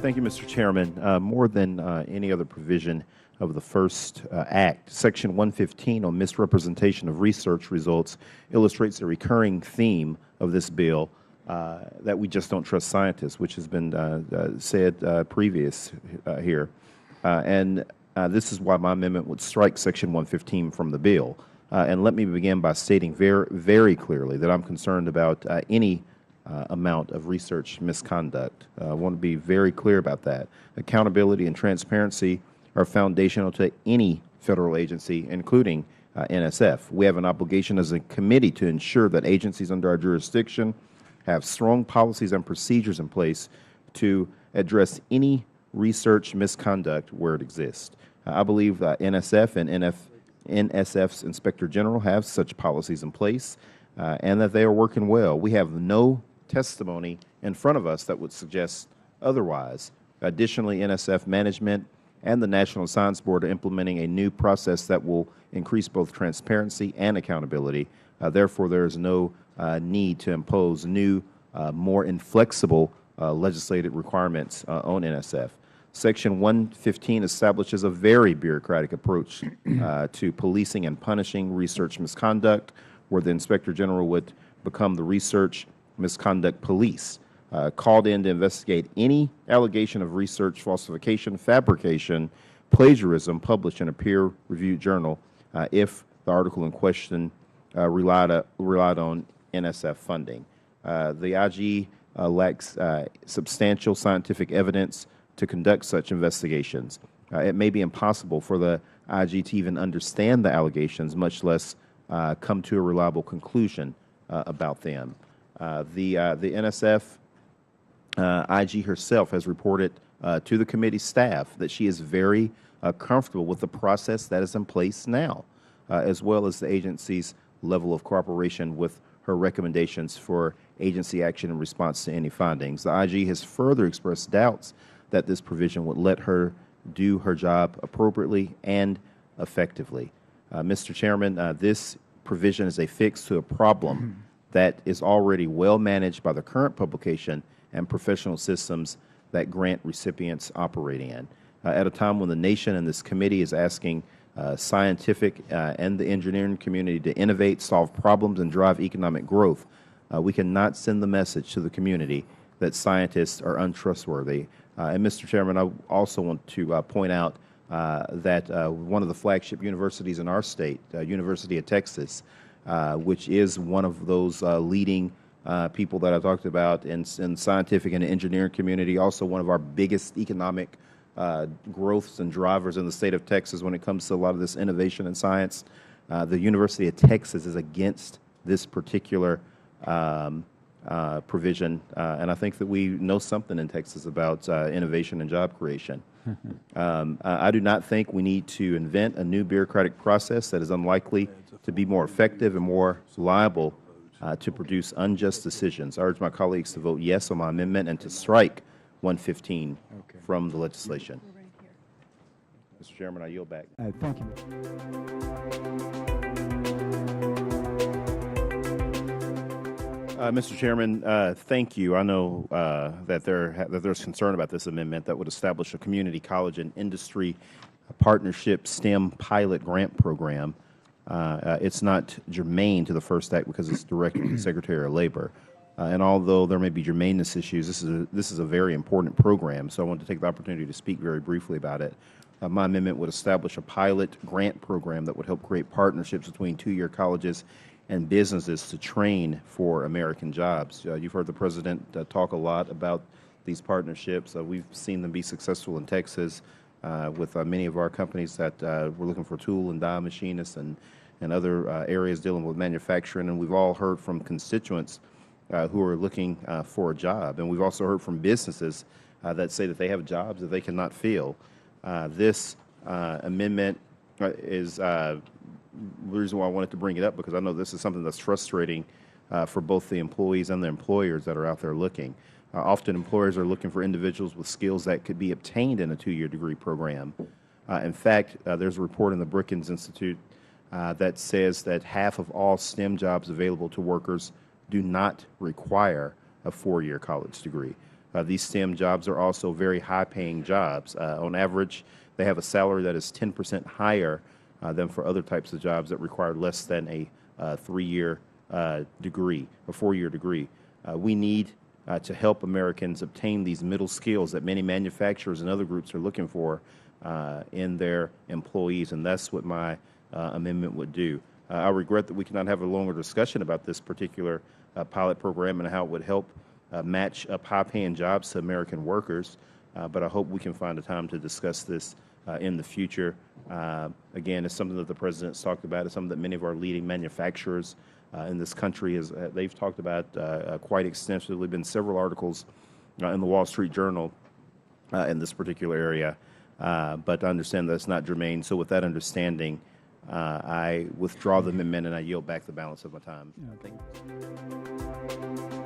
Thank you, Mr. Chairman. More than any other provision of the first act, Section 115 on misrepresentation of research results illustrates a recurring theme of this bill that we just don't trust scientists, which has been said previous here. And this is why my amendment would strike Section 115 from the bill. And let me begin by stating very clearly that I'm concerned about any amount of research misconduct. I want to be very clear about that. Accountability and transparency are foundational to any federal agency, including NSF. We have an obligation as a committee to ensure that agencies under our jurisdiction have strong policies and procedures in place to address any research misconduct where it exists. I believe that NSF and NSF's Inspector General have such policies in place and that they are working well. We have no testimony in front of us that would suggest otherwise. Additionally, NSF management and the National Science Board are implementing a new process that will increase both transparency and accountability. Therefore, there is no need to impose new, more inflexible legislative requirements on NSF. Section 115 establishes a very bureaucratic approach to policing and punishing research misconduct, where the Inspector General would become the research misconduct police, called in to investigate any allegation of research falsification, fabrication, plagiarism published in a peer-reviewed journal if the article in question relied on NSF funding. The IG lacks substantial scientific evidence to conduct such investigations. It may be impossible for the IG to even understand the allegations, much less come to a reliable conclusion about them. The NSF IG herself has reported to the committee staff that she is very comfortable with the process that is in place now, as well as the agency's level of cooperation with her recommendations for agency action in response to any findings. The IG has further expressed doubts that this provision would let her do her job appropriately and effectively. Mr. Chairman, this provision is a fix to a problem that is already well managed by the current publication and professional systems that grant recipients operate in. At a time when the nation and this committee is asking scientific and the engineering community to innovate, solve problems, and drive economic growth, we cannot send the message to the community that scientists are untrustworthy. And Mr. Chairman, I also want to point out that one of the flagship universities in our state, University of Texas, which is one of those leading people that I talked about in scientific and engineering community, also one of our biggest economic growths and drivers in the state of Texas when it comes to a lot of this innovation in science. The University of Texas is against this particular provision, and I think that we know something in Texas about innovation and job creation. I do not think we need to invent a new bureaucratic process that is unlikely to be more effective and more liable to produce unjust decisions. I urge my colleagues to vote yes on my amendment and to strike 115 from the legislation. Mr. Chairman, I yield back. Thank you. Mr. Chairman, thank you. I know that there's concern about this amendment that would establish a community college and industry partnership STEM pilot grant program. It's not germane to the first act because it's directed to the Secretary of Labor. And although there may be germaneness issues, this is a very important program, so I want to take the opportunity to speak very briefly about it. My amendment would establish a pilot grant program that would help create partnerships between two-year colleges and businesses to train for American jobs. You've heard the President talk a lot about these partnerships. We've seen them be successful in Texas with many of our companies that we're looking for tool and die machinists and other areas dealing with manufacturing. And we've all heard from constituents who are looking for a job. And we've also heard from businesses that say that they have jobs that they cannot fill. This amendment is the reason why I wanted to bring it up, because I know this is something that's frustrating for both the employees and the employers that are out there looking. Often employers are looking for individuals with skills that could be obtained in a two-year degree program. In fact, there's a report in the Brookings Institute that says that half of all STEM jobs available to workers do not require a four-year college degree. These STEM jobs are also very high-paying jobs. On average, they have a salary that is 10% higher than for other types of jobs that require less than a 3-year degree, a 4-year degree. We need to help Americans obtain these middle skills that many manufacturers and other groups are looking for in their employees, and that's what my amendment would do. I regret that we cannot have a longer discussion about this particular pilot program and how it would help match up high-paying jobs to American workers, but I hope we can find a time to discuss this in the future. Again, it's something that the President's talked about. It's something that many of our leading manufacturers in this country they've talked about quite extensively. Been several articles in the Wall Street Journal in this particular area, but I understand that it's not germane. So with that understanding, I withdraw the amendment and I yield back the balance of my time. Thank you.